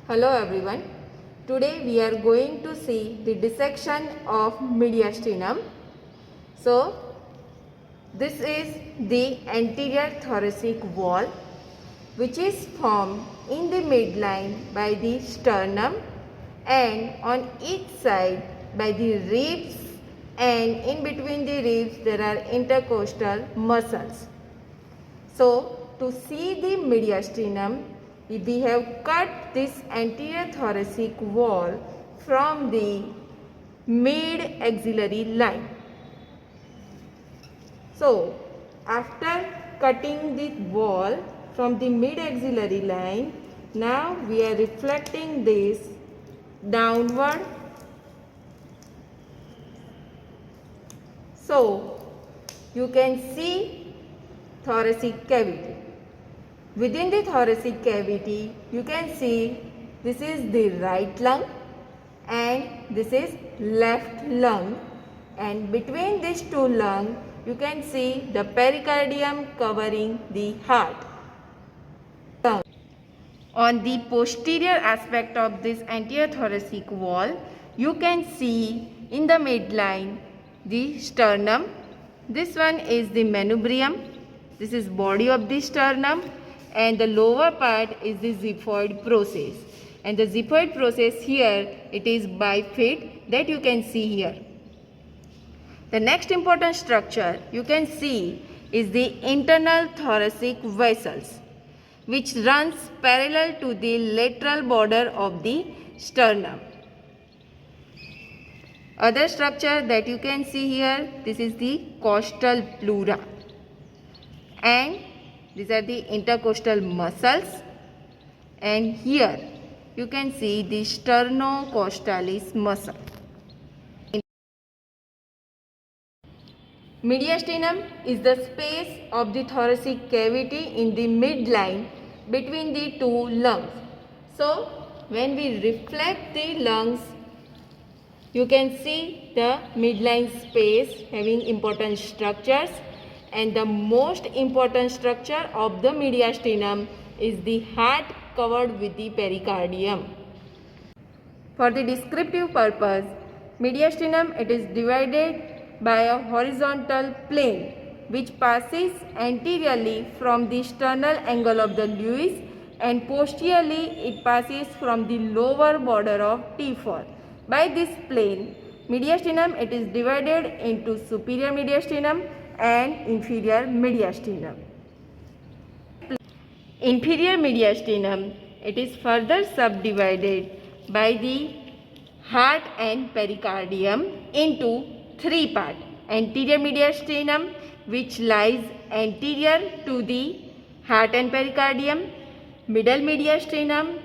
Hello everyone. Today we are going to see the dissection of mediastinum. So this is the anterior thoracic wall which is formed in the midline by the sternum and on each side by the ribs, and in between the ribs there are intercostal muscles. So to see the mediastinum, we have cut this anterior thoracic wall from the mid-axillary line. So after cutting the wall from the mid-axillary line, now we are reflecting this downward. So you can see thoracic cavity. Within the thoracic cavity, you can see this is the right lung and this is left lung, and between these two lungs you can see the pericardium covering the heart. On the posterior aspect of this anterior thoracic wall, you can see in the midline the sternum. This one is the manubrium. This is body of the sternum, and the lower part is the xiphoid process. And the xiphoid process here, it is bifid, that you can see here. The next important structure you can see is the internal thoracic vessels, which runs parallel to the lateral border of the sternum. Other structure that you can see here, this is the costal pleura, and these are the intercostal muscles, and here you can see the sternocostalis muscle. Mediastinum is the space of the thoracic cavity in the midline between the two lungs. So when we reflect the lungs, you can see the midline space having important structures, and the most important structure of the mediastinum is the heart covered with the pericardium. For the descriptive purpose, mediastinum, it is divided by a horizontal plane which passes anteriorly from the sternal angle of the Lewis, and posteriorly it passes from the lower border of T4. By this plane, mediastinum, it is divided into superior mediastinum and inferior mediastinum. Inferior mediastinum, it is further subdivided by the heart and pericardium into three parts. Anterior mediastinum, which lies anterior to the heart and pericardium. Middle mediastinum,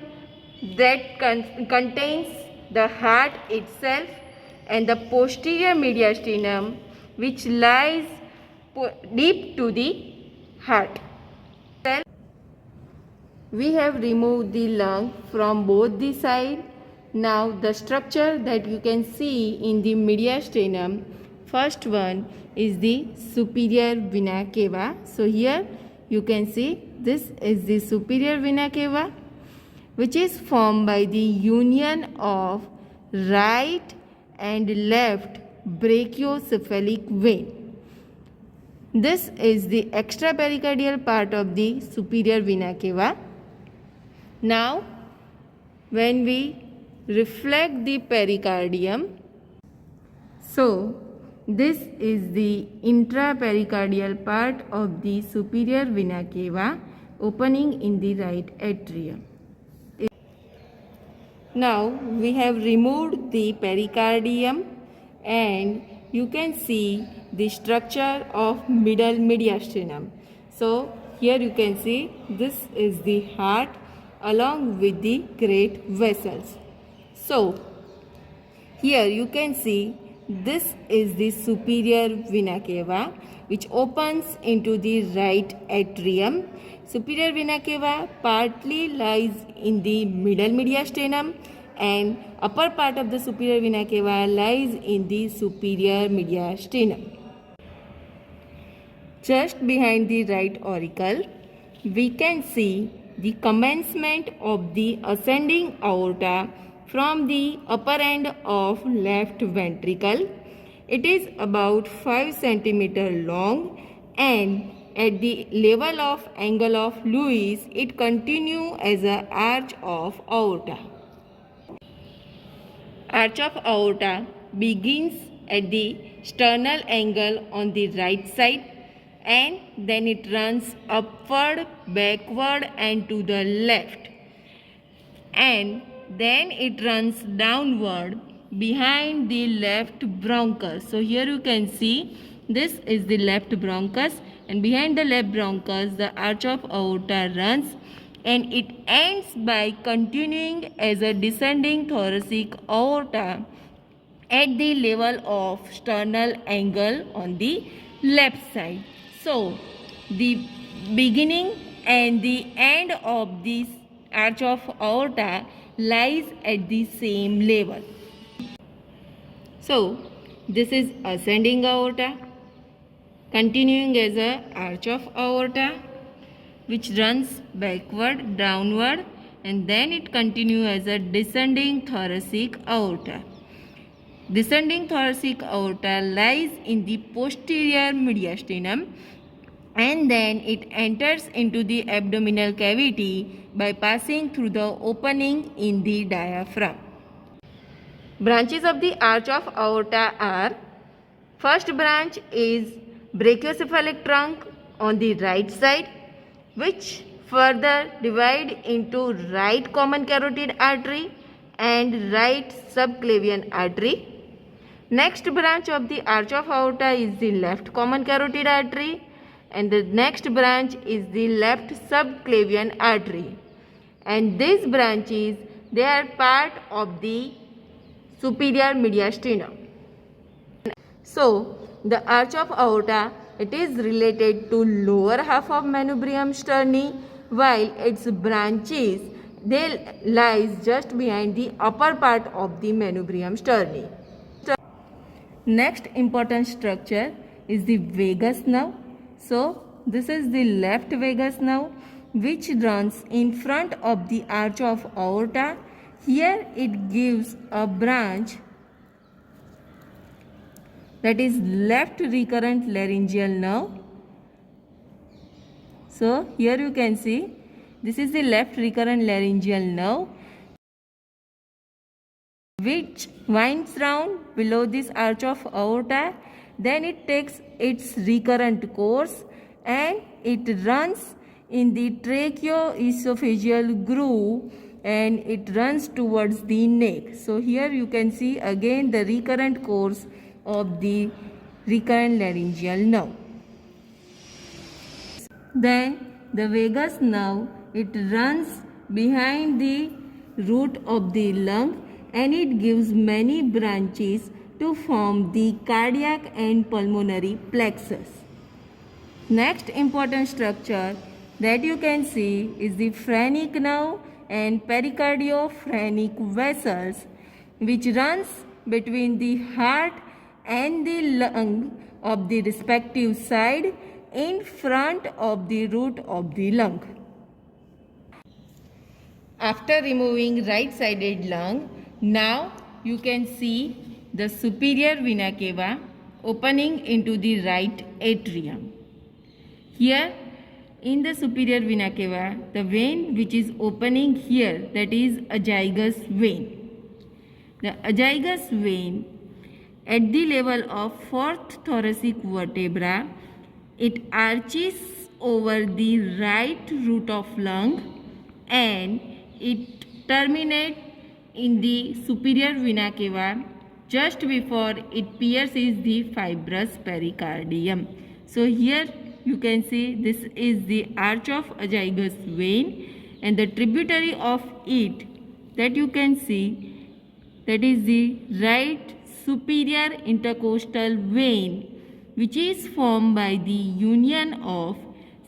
that contains the heart itself, and the posterior mediastinum, which lies deep to the heart. We have removed the lung from both the sides. Now the structure that you can see in the mediastinum, first one is the superior vena cava. So here you can see this is the superior vena cava, which is formed by the union of right and left brachiocephalic vein. This is the extrapericardial part of the superior vena cava. Now when we reflect the pericardium, so this is the intrapericardial part of the superior vena cava opening in the right atrium. Now we have removed the pericardium, and you can see the structure of middle mediastinum. So here you can see this is the heart along with the great vessels. So here you can see this is the superior vena cava, which opens into the right atrium. Superior vena cava partly lies in the middle mediastinum, and upper part of the superior vena cava lies in the superior mediastinum. Just behind the right auricle, we can see the commencement of the ascending aorta from the upper end of left ventricle. It is about 5 cm long, and at the level of angle of Lewis, it continues as an arch of aorta. Arch of aorta begins at the sternal angle on the right side, and then it runs upward, backward and to the left, and then it runs downward behind the left bronchus. So here you can see this is the left bronchus, and behind the left bronchus the arch of aorta runs, and it ends by continuing as a descending thoracic aorta at the level of sternal angle on the left side. So the beginning and the end of this arch of aorta lies at the same level. So this is ascending aorta continuing as a arch of aorta which runs backward, downward, and then it continues as a descending thoracic aorta. Descending thoracic aorta lies in the posterior mediastinum, and then it enters into the abdominal cavity by passing through the opening in the diaphragm. Branches of the arch of aorta are: first branch is brachiocephalic trunk on the right side, which further divide into right common carotid artery and right subclavian artery. Next branch of the arch of aorta is the left common carotid artery, and the next branch is the left subclavian artery. And these branches, they are part of the superior mediastinum. So the arch of aorta, it is related to lower half of manubrium sterni, while its branches, they lies just behind the upper part of the manubrium sterni. Next important structure is the vagus nerve. So this is the left vagus nerve which runs in front of the arch of aorta. Here it gives a branch, that is left recurrent laryngeal nerve. So here you can see this is the left recurrent laryngeal nerve which winds round below this arch of aorta. Then it takes its recurrent course and it runs in the tracheoesophageal groove and it runs towards the neck. So here you can see again the recurrent course of the recurrent laryngeal nerve. Then the vagus nerve, it runs behind the root of the lung and it gives many branches to form the cardiac and pulmonary plexus. Next important structure that you can see is the phrenic nerve and pericardiophrenik vessels which runs between the heart and the lung of the respective side in front of the root of the lung. After removing right-sided lung, now you can see the superior vena cava opening into the right atrium. Here in the superior vena cava, the vein which is opening here, that is azygous vein. The azygous vein at the level of fourth thoracic vertebra, it arches over the right root of lung and it terminates in the superior vena cava just before it pierces the fibrous pericardium. So here you can see this is the arch of azygous vein, and the tributary of it that you can see, that is the right superior intercostal vein, which is formed by the union of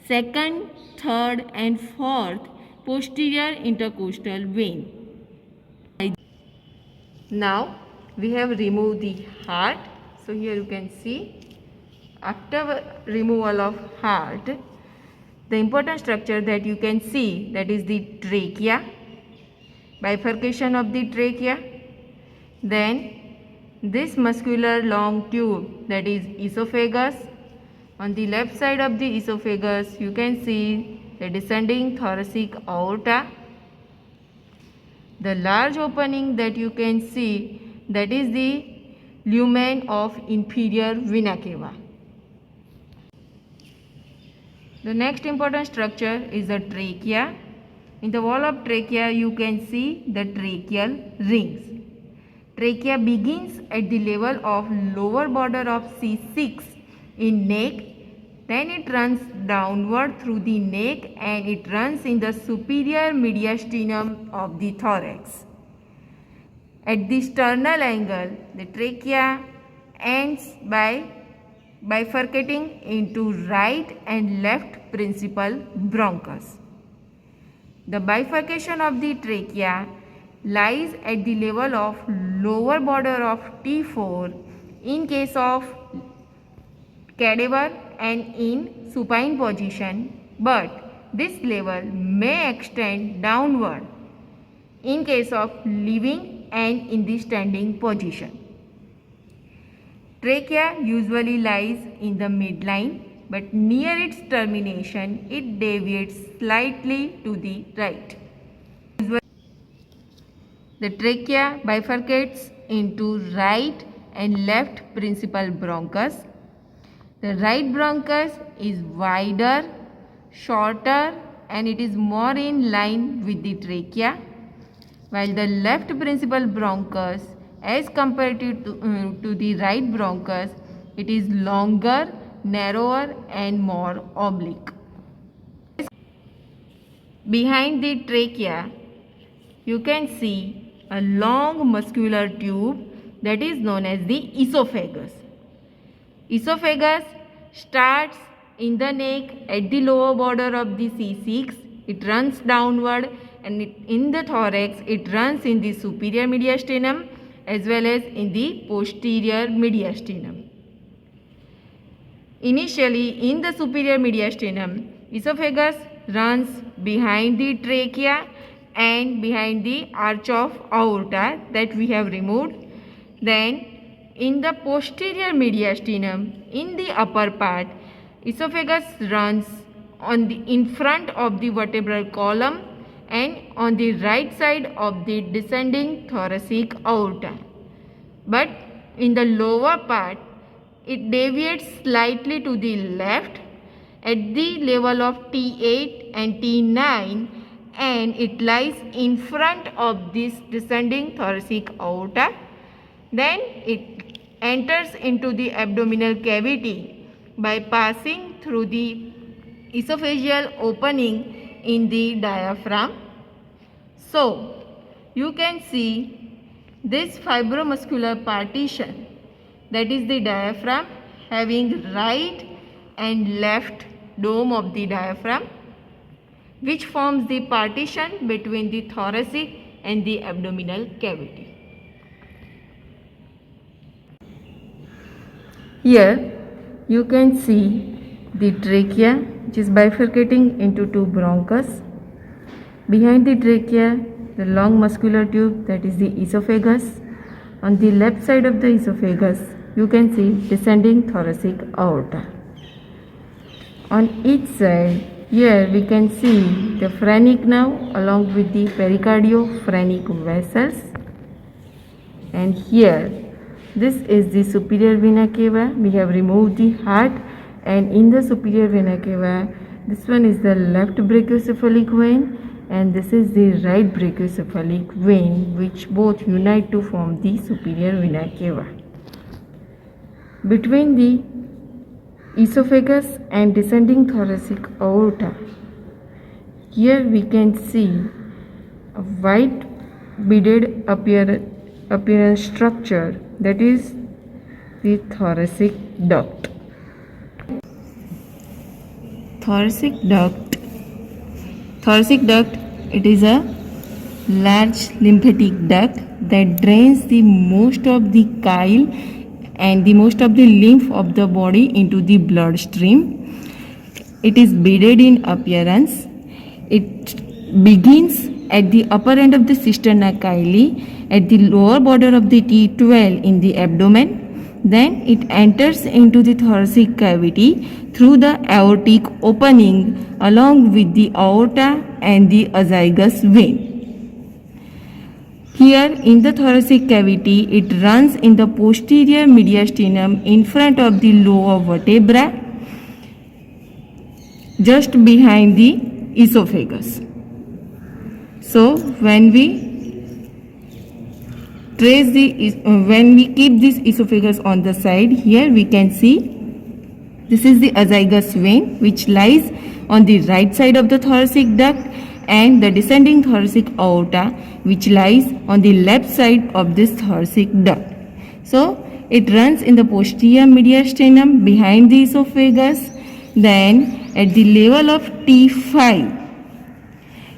second, third and fourth posterior intercostal vein. Now we have removed the heart. So here you can see after removal of heart, the important structure that you can see, that is the trachea, bifurcation of the trachea. Then this muscular long tube, that is esophagus. On the left side of the esophagus, you can see the descending thoracic aorta. The large opening that you can see, that is the lumen of inferior vena cava. The next important structure is the trachea. In the wall of trachea, you can see the tracheal rings. Trachea begins at the level of lower border of C6 in neck. Then it runs downward through the neck and it runs in the superior mediastinum of the thorax. At the sternal angle, the trachea ends by bifurcating into right and left principal bronchus. The bifurcation of the trachea lies at the level of lower border of T4 in case of cadaver and in supine position, but this level may extend downward in case of living and in the standing position. Trachea usually lies in the midline, but near its termination it deviates slightly to the right. The trachea bifurcates into right and left principal bronchus. The right bronchus is wider, shorter, and it is more in line with the trachea, while the left principal bronchus, as compared to the right bronchus, it is longer, narrower, and more oblique. Behind the trachea, you can see a long muscular tube that is known as the esophagus. Esophagus starts in the neck at the lower border of the C6. It runs downward, and in the thorax it runs in the superior mediastinum as well as in the posterior mediastinum. Initially in the superior mediastinum, esophagus runs behind the trachea and behind the arch of aorta that we have removed. Then in the posterior mediastinum, in the upper part, esophagus runs in front of the vertebral column and on the right side of the descending thoracic aorta. But in the lower part, it deviates slightly to the left at the level of T8 and T9, and it lies in front of this descending thoracic aorta. Then it enters into the abdominal cavity by passing through the esophageal opening in the diaphragm. So, you can see this fibromuscular partition, that is the diaphragm, having right and left dome of the diaphragm, which forms the partition between the thoracic and the abdominal cavity. Here you can see the trachea, which is bifurcating into two bronchus. Behind the trachea, the long muscular tube, that is the esophagus. On the left side of the esophagus, you can see descending thoracic aorta. On each side, here we can see the phrenic nerve along with the pericardio-phrenic vessels. And here, this is the superior vena cava. We have removed the heart, and in the superior vena cava, this one is the left brachiocephalic vein and this is the right brachiocephalic vein, which both unite to form the superior vena cava. Between the esophagus and descending thoracic aorta, here we can see a white beaded appearance structure, that is the thoracic duct. Thoracic duct, it is a large lymphatic duct that drains the most of the chyle and the most of the lymph of the body into the bloodstream. it is beaded in appearance. It begins at the upper end of the cisterna chyli, at the lower border of the T12 in the abdomen. Then it enters into the thoracic cavity through the aortic opening along with the aorta and the azygous vein. Here in the thoracic cavity, it runs in the posterior mediastinum in front of the lower vertebra, just behind the esophagus. So when we keep this esophagus on the side, here we can see this is the azygous vein which lies on the right side of the thoracic duct, and the descending thoracic aorta which lies on the left side of this thoracic duct. So it runs in the posterior mediastinum behind the esophagus. Then at the level of T5,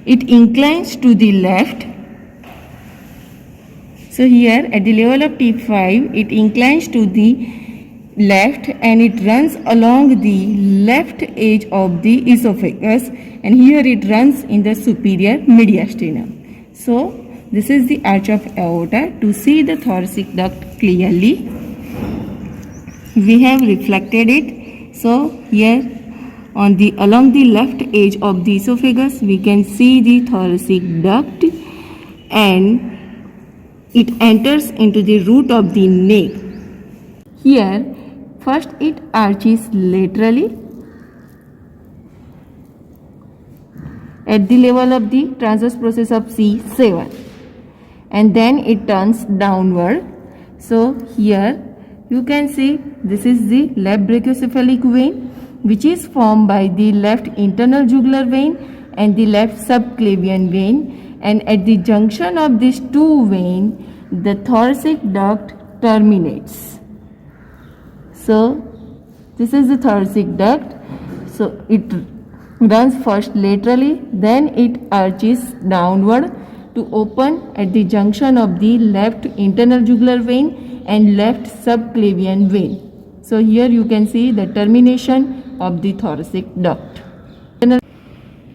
it inclines to the left. So here at the level of T5, it inclines to the left and it runs along the left edge of the esophagus, and here it runs in the superior mediastinum. So this is the arch of aorta. To see the thoracic duct clearly, we have reflected it. So here along the left edge of the esophagus, we can see the thoracic duct, and it enters into the root of the neck. Here first it arches laterally at the level of the transverse process of C7, and then it turns downward. So here you can see this is the left brachiocephalic vein, which is formed by the left internal jugular vein and the left subclavian vein, and at the junction of these two veins the thoracic duct terminates. So this is the thoracic duct. So it runs first laterally, then it arches downward to open at the junction of the left internal jugular vein and left subclavian vein. So here you can see the termination of the thoracic duct.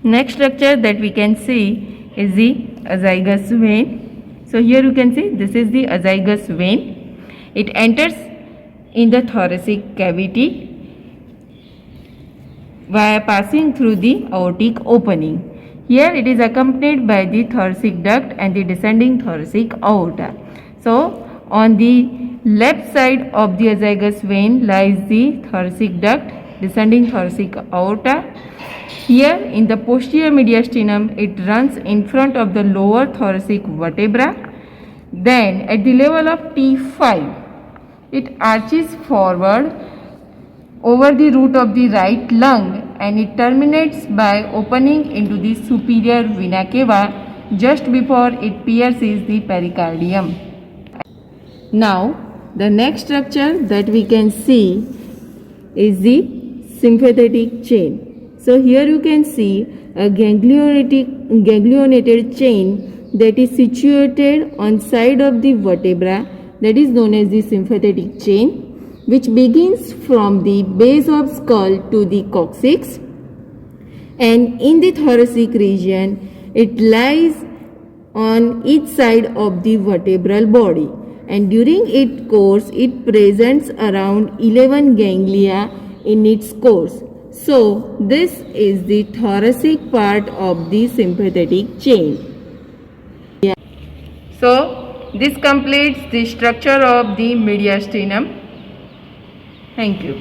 Next structure that we can see is the azygous vein. So here you can see this is the azygous vein. It enters in the thoracic cavity via passing through the aortic opening. Here it is accompanied by the thoracic duct and the descending thoracic aorta. So on the left side of the azygous vein lies the thoracic duct, descending thoracic aorta. Here in the posterior mediastinum, it runs in front of the lower thoracic vertebra. Then at the level of T5, it arches forward over the root of the right lung, and it terminates by opening into the superior vena cava just before it pierces the pericardium. Now the next structure that we can see is the sympathetic chain. So here you can see a ganglionated chain that is situated on side of the vertebra, that is known as the sympathetic chain, which begins from the base of skull to the coccyx, and in the thoracic region it lies on each side of the vertebral body, and during its course it presents around 11 ganglia in its course. So this is the thoracic part of the sympathetic chain. So this completes the structure of the mediastinum. Thank you.